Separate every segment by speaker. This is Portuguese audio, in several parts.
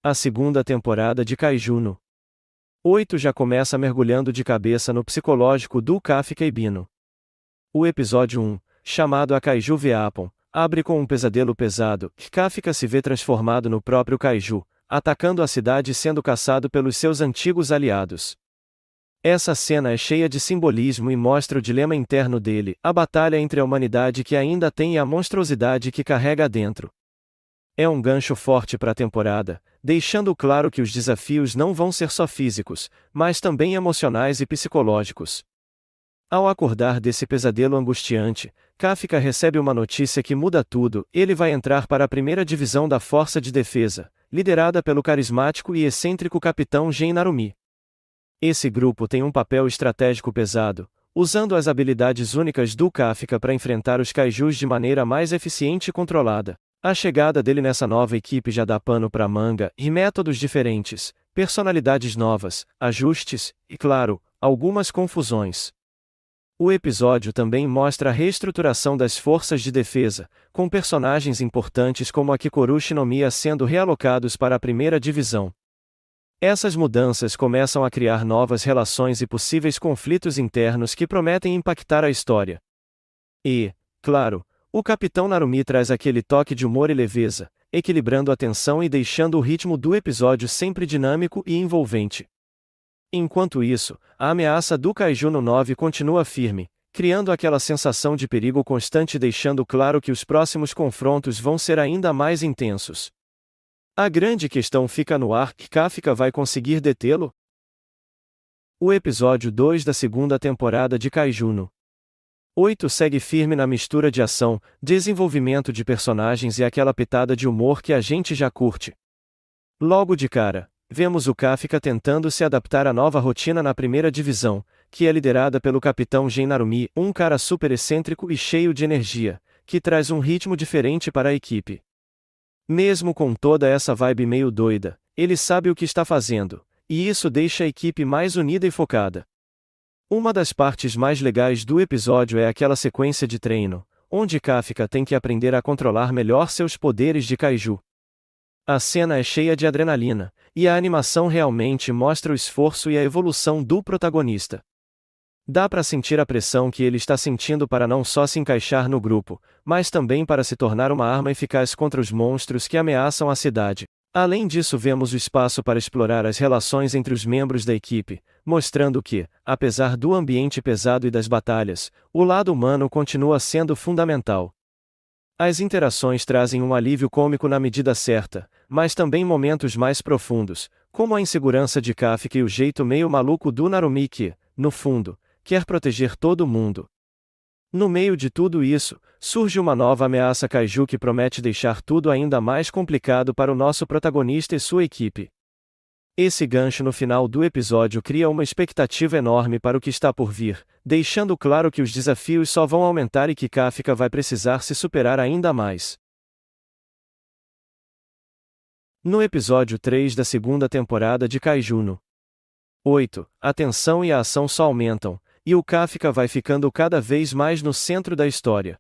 Speaker 1: A segunda temporada de Kaiju no 8 já começa mergulhando de cabeça no psicológico do Kafka e Bino. O episódio 1, chamado A Kaiju Veapon, abre com um pesadelo pesado, que Kafka se vê transformado no próprio Kaiju, atacando a cidade e sendo caçado pelos seus antigos aliados. Essa cena é cheia de simbolismo e mostra o dilema interno dele, a batalha entre a humanidade que ainda tem e a monstruosidade que carrega dentro. É um gancho forte para a temporada, deixando claro que os desafios não vão ser só físicos, mas também emocionais e psicológicos. Ao acordar desse pesadelo angustiante, Kafka recebe uma notícia que muda tudo: ele vai entrar para a primeira divisão da Força de Defesa, liderada pelo carismático e excêntrico Capitão Gen Narumi. Esse grupo tem um papel estratégico pesado, usando as habilidades únicas do Kafka para enfrentar os kaijus de maneira mais eficiente e controlada. A chegada dele nessa nova equipe já dá pano para manga, e métodos diferentes, personalidades novas, ajustes, e claro, algumas confusões. O episódio também mostra a reestruturação das forças de defesa, com personagens importantes como a Kikoru Shinomiya sendo realocados para a primeira divisão. Essas mudanças começam a criar novas relações e possíveis conflitos internos que prometem impactar a história. E, claro, o Capitão Narumi traz aquele toque de humor e leveza, equilibrando a tensão e deixando o ritmo do episódio sempre dinâmico e envolvente. Enquanto isso, a ameaça do Kaiju no 9 continua firme, criando aquela sensação de perigo constante, deixando claro que os próximos confrontos vão ser ainda mais intensos. A grande questão fica no ar: Kafka vai conseguir detê-lo? O episódio 2 da segunda temporada de Kaiju no 8 segue firme na mistura de ação, desenvolvimento de personagens e aquela pitada de humor que a gente já curte. Logo de cara, vemos o Kafka tentando se adaptar à nova rotina na primeira divisão, que é liderada pelo Capitão Gen Narumi, um cara super excêntrico e cheio de energia, que traz um ritmo diferente para a equipe. Mesmo com toda essa vibe meio doida, ele sabe o que está fazendo, e isso deixa a equipe mais unida e focada. Uma das partes mais legais do episódio é aquela sequência de treino, onde Kafka tem que aprender a controlar melhor seus poderes de kaiju. A cena é cheia de adrenalina, e a animação realmente mostra o esforço e a evolução do protagonista. Dá para sentir a pressão que ele está sentindo para não só se encaixar no grupo, mas também para se tornar uma arma eficaz contra os monstros que ameaçam a cidade. Além disso, vemos o espaço para explorar as relações entre os membros da equipe, mostrando que, apesar do ambiente pesado e das batalhas, o lado humano continua sendo fundamental. As interações trazem um alívio cômico na medida certa, mas também momentos mais profundos, como a insegurança de Kafka e o jeito meio maluco do Narumi que, no fundo, quer proteger todo mundo. No meio de tudo isso, surge uma nova ameaça kaiju que promete deixar tudo ainda mais complicado para o nosso protagonista e sua equipe. Esse gancho no final do episódio cria uma expectativa enorme para o que está por vir, deixando claro que os desafios só vão aumentar e que Kafka vai precisar se superar ainda mais. No episódio 3 da segunda temporada de Kaiju no 8, a tensão e a ação só aumentam, e o Kafka vai ficando cada vez mais no centro da história.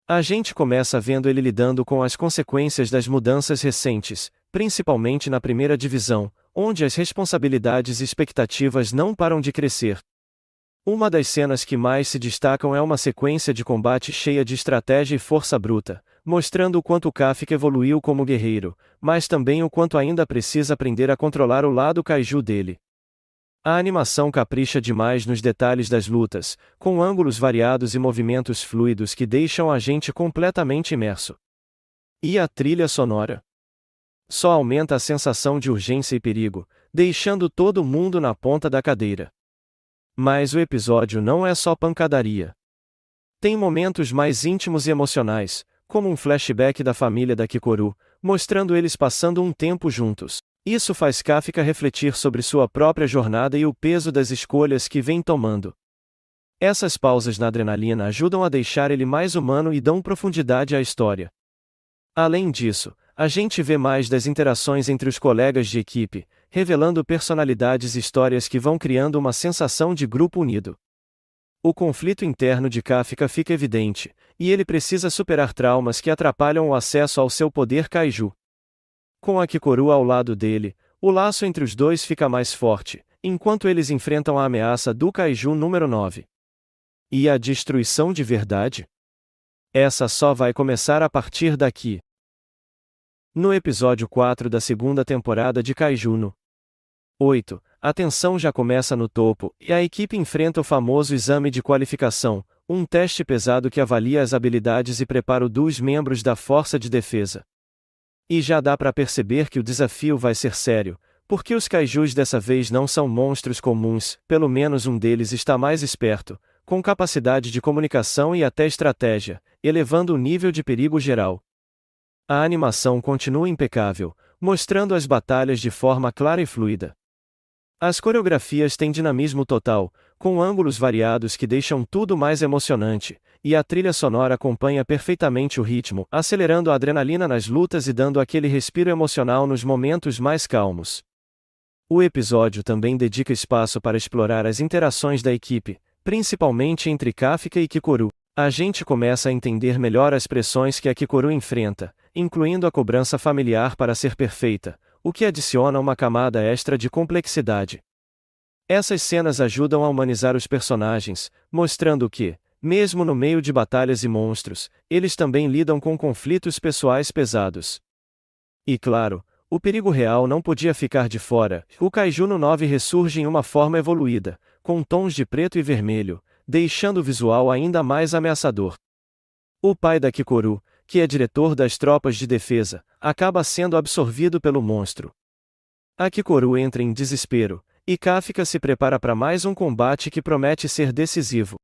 Speaker 1: A gente começa vendo ele lidando com as consequências das mudanças recentes, principalmente na primeira divisão, onde as responsabilidades e expectativas não param de crescer. Uma das cenas que mais se destacam é uma sequência de combate cheia de estratégia e força bruta, mostrando o quanto Kafka evoluiu como guerreiro, mas também o quanto ainda precisa aprender a controlar o lado kaiju dele. A animação capricha demais nos detalhes das lutas, com ângulos variados e movimentos fluidos que deixam a gente completamente imerso. E a trilha sonora? Só aumenta a sensação de urgência e perigo, deixando todo mundo na ponta da cadeira. Mas o episódio não é só pancadaria. Tem momentos mais íntimos e emocionais, como um flashback da família da Kikoru, mostrando eles passando um tempo juntos. Isso faz Kafka refletir sobre sua própria jornada e o peso das escolhas que vem tomando. Essas pausas na adrenalina ajudam a deixar ele mais humano e dão profundidade à história. Além disso, a gente vê mais das interações entre os colegas de equipe, revelando personalidades e histórias que vão criando uma sensação de grupo unido. O conflito interno de Kafka fica evidente, e ele precisa superar traumas que atrapalham o acesso ao seu poder kaiju. Com a Kikoru ao lado dele, o laço entre os dois fica mais forte, enquanto eles enfrentam a ameaça do Kaiju número 9. E a destruição de verdade? Essa só vai começar a partir daqui. No episódio 4 da segunda temporada de Kaiju no 8, a tensão já começa no topo, e a equipe enfrenta o famoso exame de qualificação, um teste pesado que avalia as habilidades e preparo dos membros da Força de Defesa. E já dá para perceber que o desafio vai ser sério, porque os kaijus dessa vez não são monstros comuns, pelo menos um deles está mais esperto, com capacidade de comunicação e até estratégia, elevando o nível de perigo geral. A animação continua impecável, mostrando as batalhas de forma clara e fluida. As coreografias têm dinamismo total, com ângulos variados que deixam tudo mais emocionante, e a trilha sonora acompanha perfeitamente o ritmo, acelerando a adrenalina nas lutas e dando aquele respiro emocional nos momentos mais calmos. O episódio também dedica espaço para explorar as interações da equipe, principalmente entre Kafka e Kikoru. A gente começa a entender melhor as pressões que a Kikoru enfrenta, incluindo a cobrança familiar para ser perfeita, o que adiciona uma camada extra de complexidade. Essas cenas ajudam a humanizar os personagens, mostrando que, mesmo no meio de batalhas e monstros, eles também lidam com conflitos pessoais pesados. E claro, o perigo real não podia ficar de fora. O Kaiju no 9 ressurge em uma forma evoluída, com tons de preto e vermelho, deixando o visual ainda mais ameaçador. O pai da Kikoru, que é diretor das tropas de defesa, acaba sendo absorvido pelo monstro. A Kikoru entra em desespero, e Kafka se prepara para mais um combate que promete ser decisivo.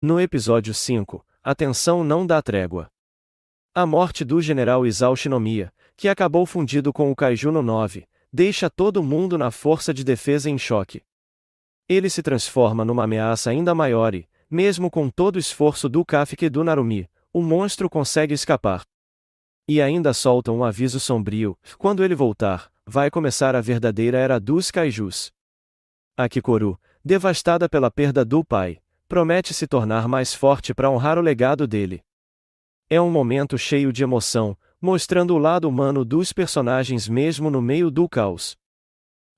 Speaker 1: No episódio 5, a tensão não dá trégua. A morte do general Isao Shinomiya, que acabou fundido com o Kaiju no 9, deixa todo mundo na força de defesa em choque. Ele se transforma numa ameaça ainda maior e, mesmo com todo o esforço do Kafka e do Narumi, o monstro consegue escapar. E ainda solta um aviso sombrio: quando ele voltar, vai começar a verdadeira era dos kaijus. A Kikoru, devastada pela perda do pai, promete se tornar mais forte para honrar o legado dele. É um momento cheio de emoção, mostrando o lado humano dos personagens mesmo no meio do caos.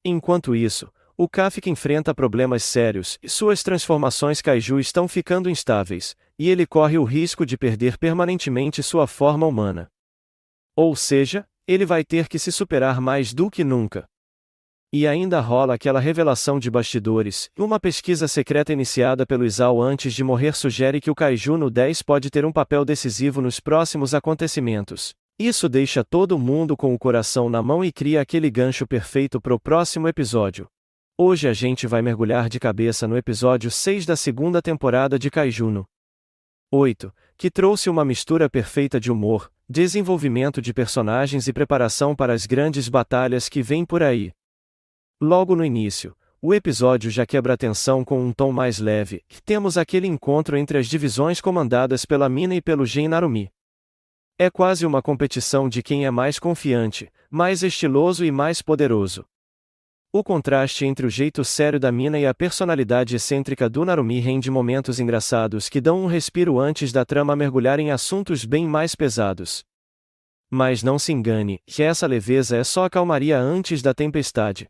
Speaker 1: Enquanto isso, o Kafka enfrenta problemas sérios e suas transformações kaiju estão ficando instáveis, e ele corre o risco de perder permanentemente sua forma humana. Ou seja, ele vai ter que se superar mais do que nunca. E ainda rola aquela revelação de bastidores: uma pesquisa secreta iniciada pelo Isao antes de morrer sugere que o Kaiju no 10 pode ter um papel decisivo nos próximos acontecimentos. Isso deixa todo mundo com o coração na mão e cria aquele gancho perfeito pro próximo episódio. Hoje a gente vai mergulhar de cabeça no episódio 6 da segunda temporada de Kaiju no 8, que trouxe uma mistura perfeita de humor, desenvolvimento de personagens e preparação para as grandes batalhas que vêm por aí. Logo no início, o episódio já quebra a tensão com um tom mais leve. Temos aquele encontro entre as divisões comandadas pela Mina e pelo Gen Narumi. É quase uma competição de quem é mais confiante, mais estiloso e mais poderoso. O contraste entre o jeito sério da Mina e a personalidade excêntrica do Narumi rende momentos engraçados que dão um respiro antes da trama mergulhar em assuntos bem mais pesados. Mas não se engane, que essa leveza é só a calmaria antes da tempestade.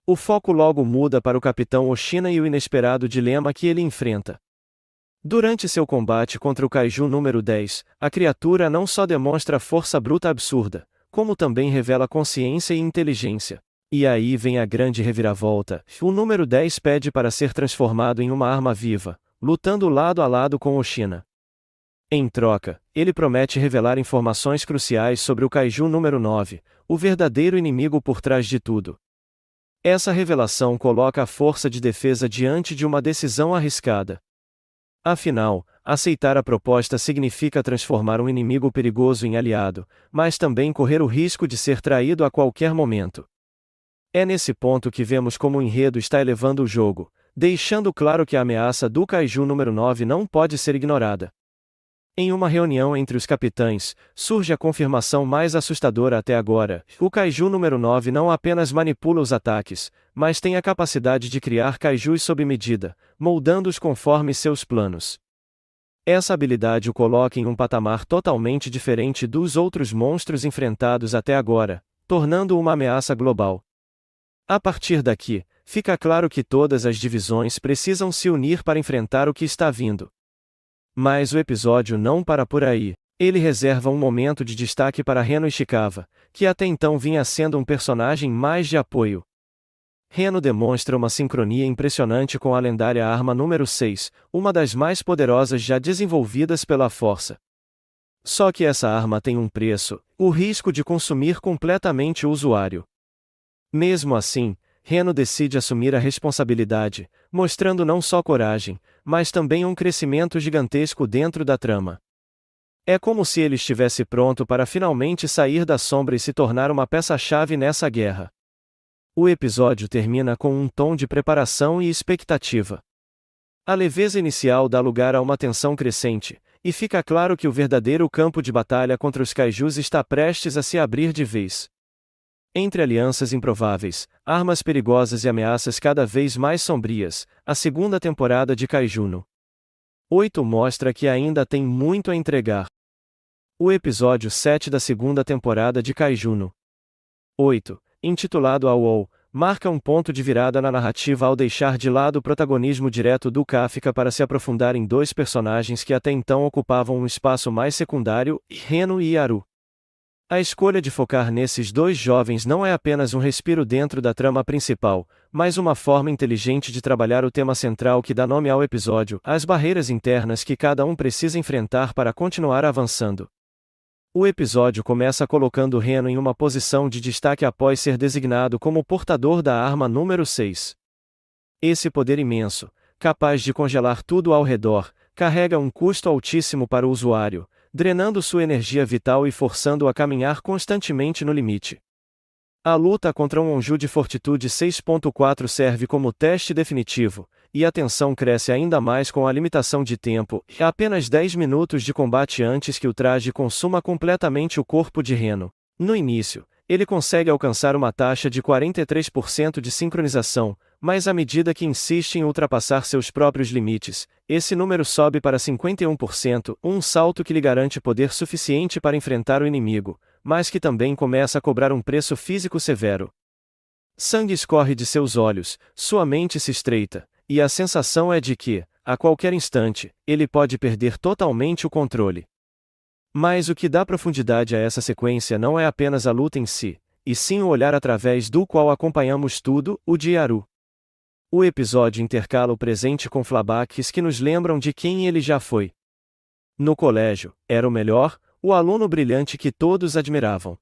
Speaker 1: O foco logo muda para o Capitão Oshina e o inesperado dilema que ele enfrenta. Durante seu combate contra o Kaiju número 10, a criatura não só demonstra força bruta absurda, como também revela consciência e inteligência. E aí vem a grande reviravolta: o número 10 pede para ser transformado em uma arma viva, lutando lado a lado com Oshina. Em troca, ele promete revelar informações cruciais sobre o Kaiju número 9, o verdadeiro inimigo por trás de tudo. Essa revelação coloca a força de defesa diante de uma decisão arriscada. Afinal, aceitar a proposta significa transformar um inimigo perigoso em aliado, mas também correr o risco de ser traído a qualquer momento. É nesse ponto que vemos como o enredo está elevando o jogo, deixando claro que a ameaça do Kaiju número 9 não pode ser ignorada. Em uma reunião entre os capitães, surge a confirmação mais assustadora até agora: o Kaiju número 9 não apenas manipula os ataques, mas tem a capacidade de criar kaijus sob medida, moldando-os conforme seus planos. Essa habilidade o coloca em um patamar totalmente diferente dos outros monstros enfrentados até agora, tornando-o uma ameaça global. A partir daqui, fica claro que todas as divisões precisam se unir para enfrentar o que está vindo. Mas o episódio não para por aí. Ele reserva um momento de destaque para Reno Ishikawa, que até então vinha sendo um personagem mais de apoio. Reno demonstra uma sincronia impressionante com a lendária arma número 6, uma das mais poderosas já desenvolvidas pela Força. Só que essa arma tem um preço, o risco de consumir completamente o usuário. Mesmo assim, Reno decide assumir a responsabilidade, mostrando não só coragem, mas também um crescimento gigantesco dentro da trama. É como se ele estivesse pronto para finalmente sair da sombra e se tornar uma peça-chave nessa guerra. O episódio termina com um tom de preparação e expectativa. A leveza inicial dá lugar a uma tensão crescente, e fica claro que o verdadeiro campo de batalha contra os kaijus está prestes a se abrir de vez. Entre alianças improváveis, armas perigosas e ameaças cada vez mais sombrias, a segunda temporada de Kaiju no 8 mostra que ainda tem muito a entregar. O episódio 7 da segunda temporada de Kaiju no 8, intitulado Ao, marca um ponto de virada na narrativa ao deixar de lado o protagonismo direto do Kafka para se aprofundar em dois personagens que até então ocupavam um espaço mais secundário, Reno e Yaru. A escolha de focar nesses dois jovens não é apenas um respiro dentro da trama principal, mas uma forma inteligente de trabalhar o tema central que dá nome ao episódio, as barreiras internas que cada um precisa enfrentar para continuar avançando. O episódio começa colocando Reno em uma posição de destaque após ser designado como portador da arma número 6. Esse poder imenso, capaz de congelar tudo ao redor, carrega um custo altíssimo para o usuário, drenando sua energia vital e forçando-o a caminhar constantemente no limite. A luta contra um Onju de Fortitude 6.4 serve como teste definitivo, e a tensão cresce ainda mais com a limitação de tempo, apenas 10 minutos de combate antes que o traje consuma completamente o corpo de Reno. No início, ele consegue alcançar uma taxa de 43% de sincronização, mas à medida que insiste em ultrapassar seus próprios limites, esse número sobe para 51%, um salto que lhe garante poder suficiente para enfrentar o inimigo, mas que também começa a cobrar um preço físico severo. Sangue escorre de seus olhos, sua mente se estreita, e a sensação é de que, a qualquer instante, ele pode perder totalmente o controle. Mas o que dá profundidade a essa sequência não é apenas a luta em si, e sim o olhar através do qual acompanhamos tudo, o de Yaru. O episódio intercala o presente com flashbacks que nos lembram de quem ele já foi. No colégio, era o melhor, o aluno brilhante que todos admiravam.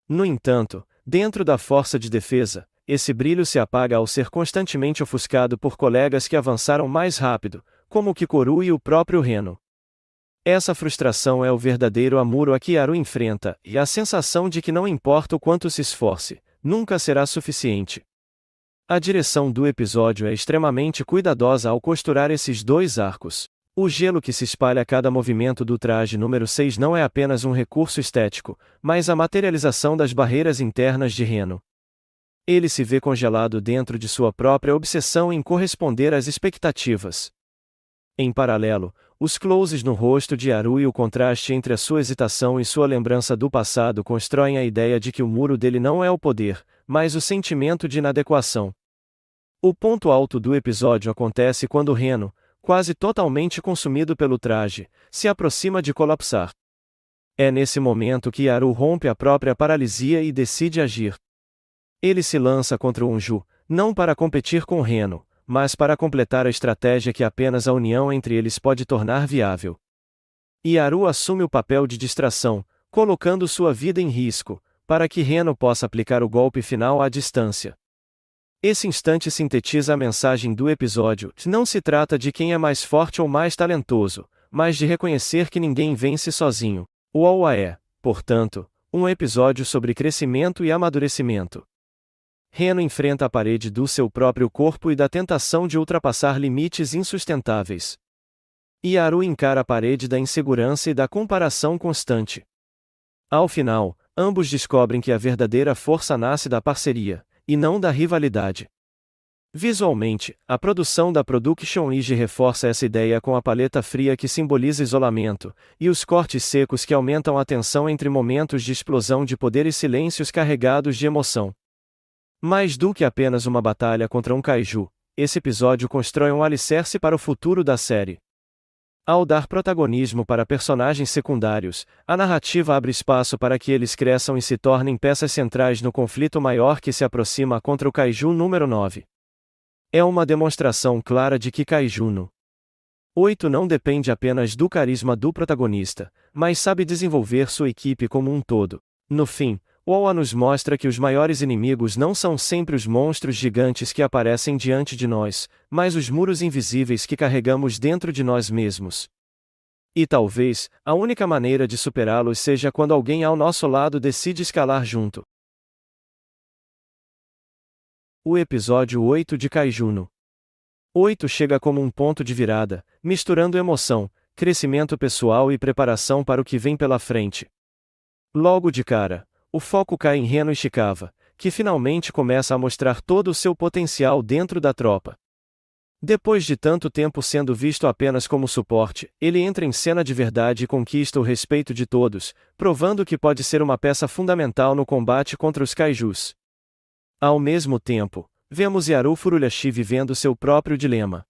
Speaker 1: No entanto, dentro da força de defesa, esse brilho se apaga ao ser constantemente ofuscado por colegas que avançaram mais rápido, como Kikoru e o próprio Reno. Essa frustração é o verdadeiro amuro a que Yaru enfrenta, e a sensação de que não importa o quanto se esforce, nunca será suficiente. A direção do episódio é extremamente cuidadosa ao costurar esses dois arcos. O gelo que se espalha a cada movimento do traje número 6 não é apenas um recurso estético, mas a materialização das barreiras internas de Reno. Ele se vê congelado dentro de sua própria obsessão em corresponder às expectativas. Em paralelo, os closes no rosto de Yaru e o contraste entre a sua hesitação e sua lembrança do passado constroem a ideia de que o muro dele não é o poder, mas o sentimento de inadequação. O ponto alto do episódio acontece quando Reno, quase totalmente consumido pelo traje, se aproxima de colapsar. É nesse momento que Yaru rompe a própria paralisia e decide agir. Ele se lança contra o Onju, não para competir com Reno, mas para completar a estratégia que apenas a união entre eles pode tornar viável. Yaru assume o papel de distração, colocando sua vida em risco, para que Reno possa aplicar o golpe final à distância. Esse instante sintetiza a mensagem do episódio: não se trata de quem é mais forte ou mais talentoso, mas de reconhecer que ninguém vence sozinho. O Awa é, portanto, um episódio sobre crescimento e amadurecimento. Reno enfrenta a parede do seu próprio corpo e da tentação de ultrapassar limites insustentáveis. Yaru encara a parede da insegurança e da comparação constante. Ao final, ambos descobrem que a verdadeira força nasce da parceria, e não da rivalidade. Visualmente, a produção da Production IG reforça essa ideia com a paleta fria que simboliza isolamento, e os cortes secos que aumentam a tensão entre momentos de explosão de poder e silêncios carregados de emoção. Mais do que apenas uma batalha contra um kaiju, esse episódio constrói um alicerce para o futuro da série. Ao dar protagonismo para personagens secundários, a narrativa abre espaço para que eles cresçam e se tornem peças centrais no conflito maior que se aproxima contra o Kaiju número 9. É uma demonstração clara de que Kaiju no 8 não depende apenas do carisma do protagonista, mas sabe desenvolver sua equipe como um todo. No fim, o OA nos mostra que os maiores inimigos não são sempre os monstros gigantes que aparecem diante de nós, mas os muros invisíveis que carregamos dentro de nós mesmos. E talvez, a única maneira de superá-los seja quando alguém ao nosso lado decide escalar junto. O episódio 8 de Kaiju no 8 chega como um ponto de virada, misturando emoção, crescimento pessoal e preparação para o que vem pela frente. Logo de cara, o foco cai em Reno Ishikawa, que finalmente começa a mostrar todo o seu potencial dentro da tropa. Depois de tanto tempo sendo visto apenas como suporte, ele entra em cena de verdade e conquista o respeito de todos, provando que pode ser uma peça fundamental no combate contra os kaijus. Ao mesmo tempo, vemos Yaru Furuyashi vivendo seu próprio dilema.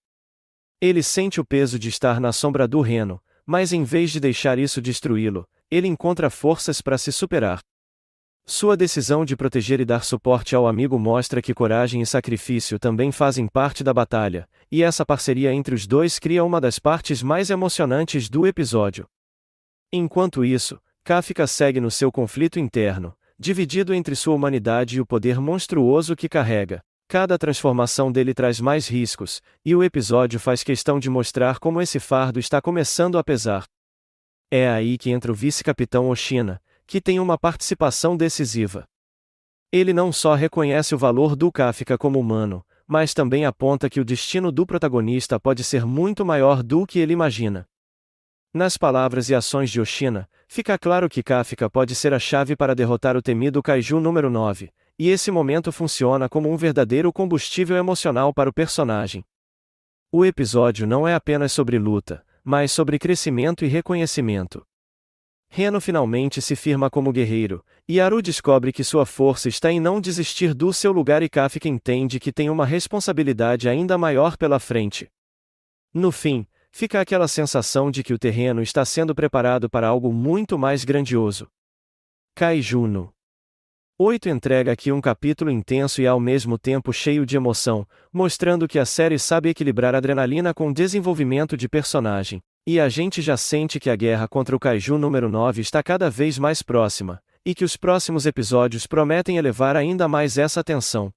Speaker 1: Ele sente o peso de estar na sombra do Reno, mas em vez de deixar isso destruí-lo, ele encontra forças para se superar. Sua decisão de proteger e dar suporte ao amigo mostra que coragem e sacrifício também fazem parte da batalha, e essa parceria entre os dois cria uma das partes mais emocionantes do episódio. Enquanto isso, Kafka segue no seu conflito interno, dividido entre sua humanidade e o poder monstruoso que carrega. Cada transformação dele traz mais riscos, e o episódio faz questão de mostrar como esse fardo está começando a pesar. É aí que entra o vice-capitão Oshina, que tem uma participação decisiva. Ele não só reconhece o valor do Kafka como humano, mas também aponta que o destino do protagonista pode ser muito maior do que ele imagina. Nas palavras e ações de Oshina, fica claro que Kafka pode ser a chave para derrotar o temido Kaiju número 9, e esse momento funciona como um verdadeiro combustível emocional para o personagem. O episódio não é apenas sobre luta, mas sobre crescimento e reconhecimento. Reno finalmente se firma como guerreiro, e Yaru descobre que sua força está em não desistir do seu lugar e Kafka entende que tem uma responsabilidade ainda maior pela frente. No fim, fica aquela sensação de que o terreno está sendo preparado para algo muito mais grandioso. Kaiju no 8 entrega aqui um capítulo intenso e ao mesmo tempo cheio de emoção, mostrando que a série sabe equilibrar adrenalina com desenvolvimento de personagem, e a gente já sente que a guerra contra o Kaiju número 9 está cada vez mais próxima, e que os próximos episódios prometem elevar ainda mais essa tensão.